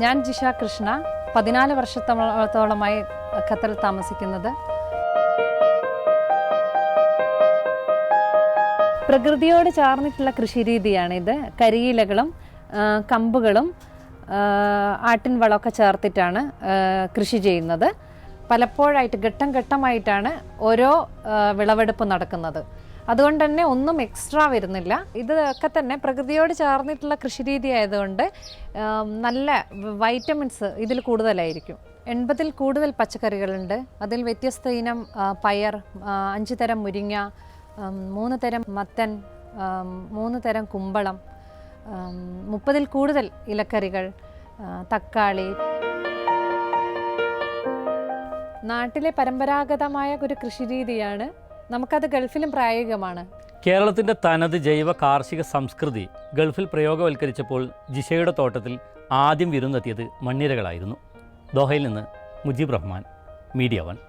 ഞാൻ ജിഷ കൃഷ്ണ 14 വർഷത്തോളമായി ഖത്തറിൽ താമസിക്കുന്നത്. പ്രകൃതിയോട് ചേർന്നിട്ടുള്ള കൃഷിരീതിയാണിത്. കരിയിലകളും കമ്പുകളും ആട്ടിൻ വളമൊക്കെ ചേർത്തിട്ടാണ് കൃഷി ചെയ്യുന്നത്. പലപ്പോഴായിട്ട് ഘട്ടം ഘട്ടമായിട്ടാണ് ഓരോ വിളവെടുപ്പ് നടക്കുന്നത്. അതുകൊണ്ട് തന്നെ ഒന്നും എക്സ്ട്രാ വരുന്നില്ല. ഇതൊക്കെ തന്നെ പ്രകൃതിയോട് ചേർന്നിട്ടുള്ള കൃഷിരീതി ആയതുകൊണ്ട് നല്ല വൈറ്റമിൻസ് ഇതിൽ കൂടുതലായിരിക്കും. 80-ൽ കൂടുതൽ പച്ചക്കറികളുണ്ട്. അതിൽ വ്യത്യസ്ത ഇനം പയർ, 5 തരം മുരിങ്ങ, 3 തരം മത്തൻ, 3 തരം കുമ്പളം, 30-ൽ കൂടുതൽ ഇലക്കറികൾ, തക്കാളി. നാട്ടിലെ പരമ്പരാഗതമായ ഒരു കൃഷിരീതിയാണ്. നമുക്കത് ഗൾഫിലും പ്രായോഗികമാണ്. കേരളത്തിൻ്റെ തനത് ജൈവ കാർഷിക സംസ്കൃതി ഗൾഫിൽ പ്രയോഗവൽക്കരിച്ചപ്പോൾ ജിഷയുടെ തോട്ടത്തിൽ ആദ്യം വിരുന്നെത്തിയത് മണ്ണിരകളായിരുന്നു. ദോഹയിൽ നിന്ന് മുജീബ് റഹ്മാൻ, മീഡിയ 1.